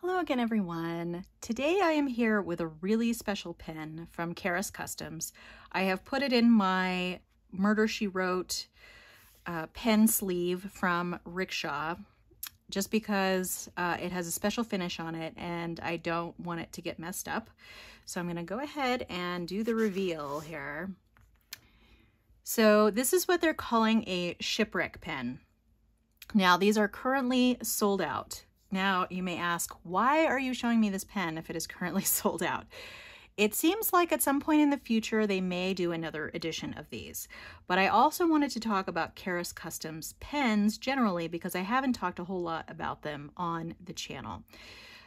Hello again, everyone. Today I am here with a really special pen from Kustoms. I have put it in my Murder, She Wrote pen sleeve from Rickshaw just because it has a special finish on it and I don't want it to get messed up. So I'm going to go ahead and do the reveal here. So this is what they're calling a Shipwreck pen. Now these are currently sold out. Now you may ask, why are you showing me this pen if it is currently sold out? It seems like at some point in the future they may do another edition of these, but I also wanted to talk about Kustoms pens generally because I haven't talked a whole lot about them on the channel.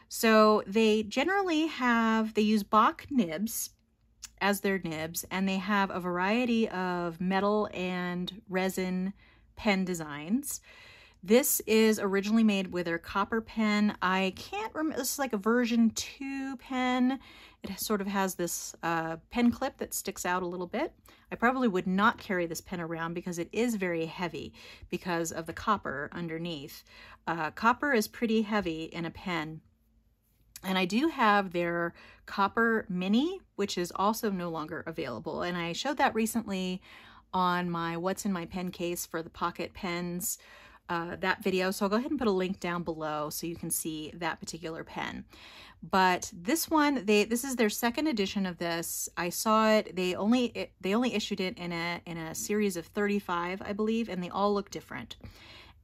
So they generally they use Bock nibs as their nibs, and they have a variety of metal and resin pen designs. This is originally made with their copper pen. I can't remember, this is like a version 2 pen. It sort of has this pen clip that sticks out a little bit. I probably would not carry this pen around because it is very heavy because of the copper underneath. Copper is pretty heavy in a pen. And I do have their copper mini, which is also no longer available. And I showed that recently on my What's in My Pen case for the pocket pens. That video, so I'll go ahead and put a link down below so you can see that particular pen. But this one, this is their second edition of this. I saw it. They only issued it in a series of 35, I believe, and they all look different.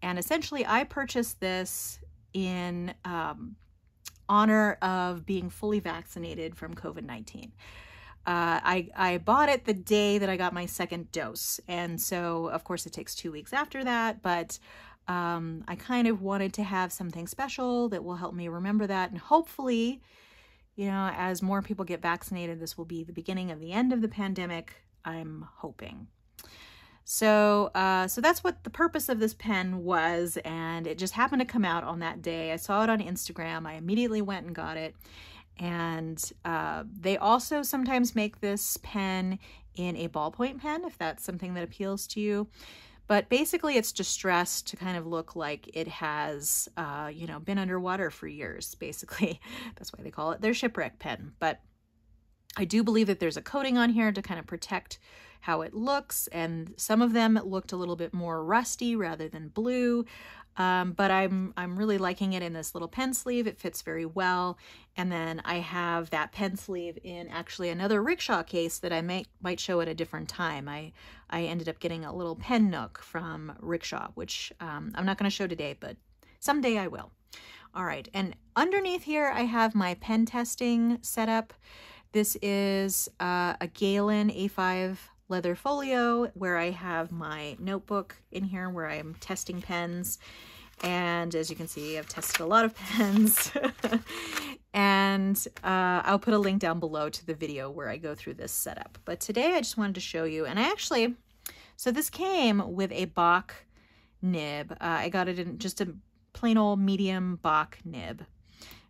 And essentially, I purchased this in honor of being fully vaccinated from COVID-19. I bought it the day that I got my second dose, and so of course it takes 2 weeks after that, but I kind of wanted to have something special that will help me remember that, and hopefully, you know, as more people get vaccinated, this will be the beginning of the end of the pandemic, I'm hoping. So that's what the purpose of this pen was, and it just happened to come out on that day. I saw it on Instagram. I immediately went and got it. And they also sometimes make this pen in a ballpoint pen, if that's something that appeals to you. But basically it's distressed to kind of look like it has, you know, been underwater for years, basically. That's why they call it their Shipwreck pen. But I do believe that there's a coating on here to kind of protect how it looks, and some of them looked a little bit more rusty rather than blue. But I'm really liking it in this little pen sleeve. It fits very well. And then I have that pen sleeve in actually another Rickshaw case that I might show at a different time. I ended up getting a little pen nook from Rickshaw, which I'm not going to show today, but someday I will. All right, and underneath here I have my pen testing setup. This is a Galen A5 leather folio where I have my notebook in here where I am testing pens. And as you can see, I've tested a lot of pens. And I'll put a link down below to the video where I go through this setup. But today I just wanted to show you, and so this came with a Bock nib. I got it in just a plain old medium Bock nib,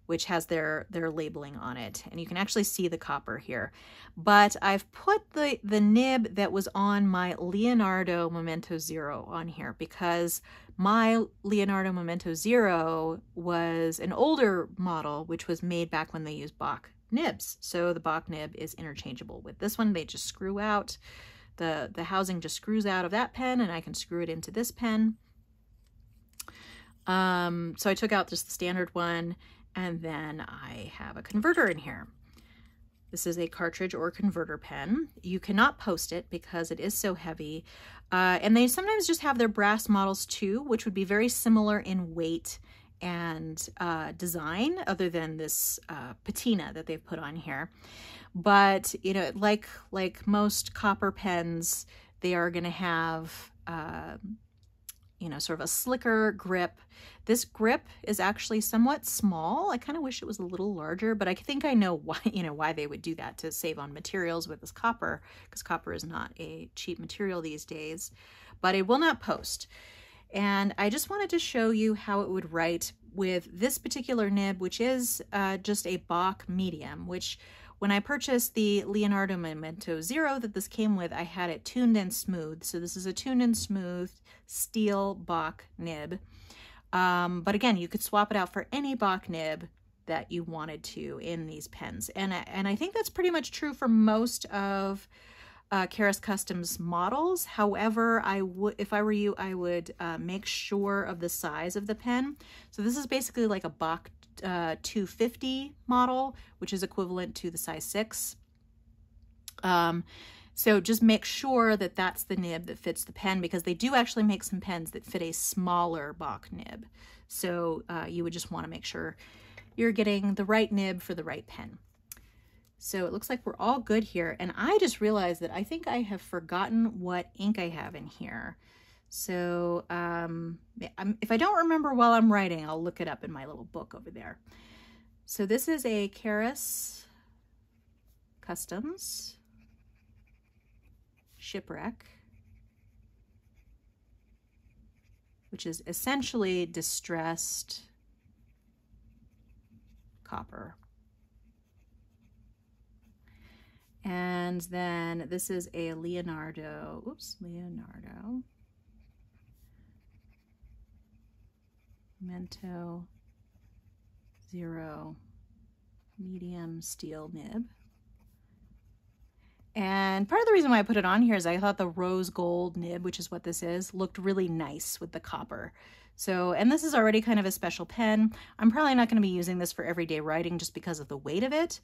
which has their labeling on it. And you can actually see the copper here. But I've put the nib that was on my Leonardo Memento Zero on here because my Leonardo Memento Zero was an older model, which was made back when they used Bock nibs. So the Bock nib is interchangeable. With this one, they just screw out. The housing just screws out of that pen, and I can screw it into this pen. So I took out just the standard one, and then I have a converter in here. This is a cartridge or converter pen. You cannot post it because it is so heavy. And they sometimes just have their brass models too, which would be very similar in weight and design, other than this patina that they've put on here. But, you know, like most copper pens, they are going to have you know, sort of a slicker grip. This grip is actually somewhat small. I kind of wish it was a little larger, but I think I know why, you know, why they would do that, to save on materials with this copper, because copper is not a cheap material these days, but it will not post. And I just wanted to show you how it would write with this particular nib, which is just a Bock medium, which when I purchased the Leonardo Memento Zero that this came with, I had it tuned and smooth. So this is a tuned and smooth steel Bock nib. But again, you could swap it out for any Bock nib that you wanted to in these pens. And I think that's pretty much true for most of Karas Kustoms models. However, if I were you, I would make sure of the size of the pen. So this is basically like a Bach 250 model, which is equivalent to the size 6. So just make sure that that's the nib that fits the pen, because they do actually make some pens that fit a smaller Bach nib. So you would just want to make sure you're getting the right nib for the right pen. So it looks like we're all good here. And I just realized that I think I have forgotten what ink I have in here. So if I don't remember while I'm writing, I'll look it up in my little book over there. So this is a Karas Kustoms Shipwreck, which is essentially distressed copper. And then this is a Leonardo Mento 0 medium steel nib. And part of the reason why I put it on here is I thought the rose gold nib, which is what this is, looked really nice with the copper. So, and this is already kind of a special pen. I'm probably not going to be using this for everyday writing just because of the weight of it,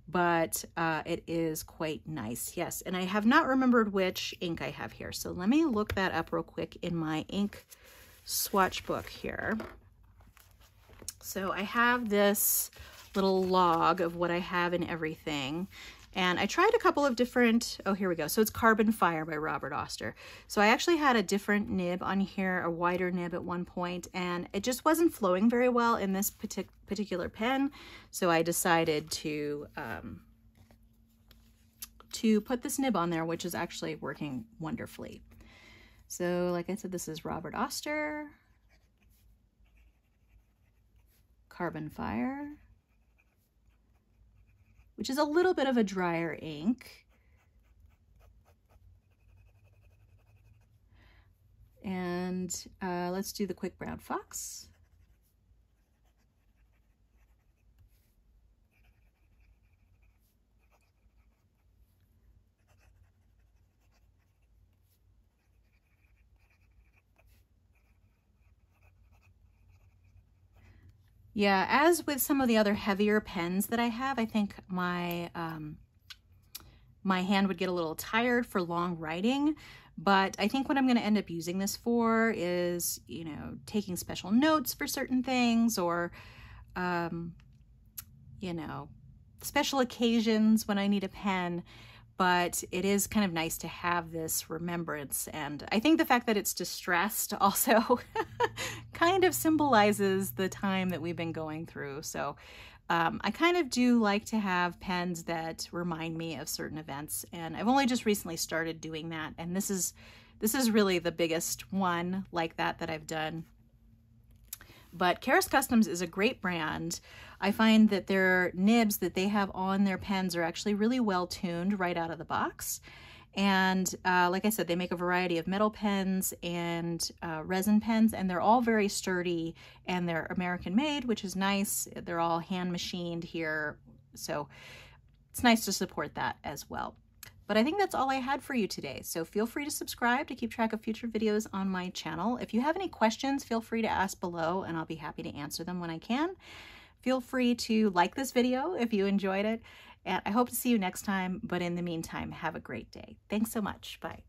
but it is quite nice. Yes, and I have not remembered which ink I have here. So let me look that up real quick in my ink swatch book here. So I have this little log of what I have in everything. And I tried a couple of different, oh, here we go. So it's Carbon Fire by Robert Oster. So I actually had a different nib on here, a wider nib at one point, and it just wasn't flowing very well in this particular pen. So I decided to put this nib on there, which is actually working wonderfully. So like I said, this is Robert Oster, Carbon Fire, which is a little bit of a drier ink. And let's do the Quick Brown Fox. Yeah, as with some of the other heavier pens that I have, I think my my hand would get a little tired for long writing, but I think what I'm going to end up using this for is, you know, taking special notes for certain things, or, you know, special occasions when I need a pen. But it is kind of nice to have this remembrance. And I think the fact that it's distressed also kind of symbolizes the time that we've been going through. So I kind of do like to have pens that remind me of certain events. And I've only just recently started doing that. And this is really the biggest one like that I've done. But Karas Kustoms is a great brand. I find that their nibs that they have on their pens are actually really well tuned right out of the box. And like I said, they make a variety of metal pens and resin pens, and they're all very sturdy, and they're American made, which is nice. They're all hand machined here. So it's nice to support that as well. But I think that's all I had for you today. So feel free to subscribe to keep track of future videos on my channel. If you have any questions, feel free to ask below and I'll be happy to answer them when I can. Feel free to like this video if you enjoyed it. And I hope to see you next time. But in the meantime, have a great day. Thanks so much. Bye.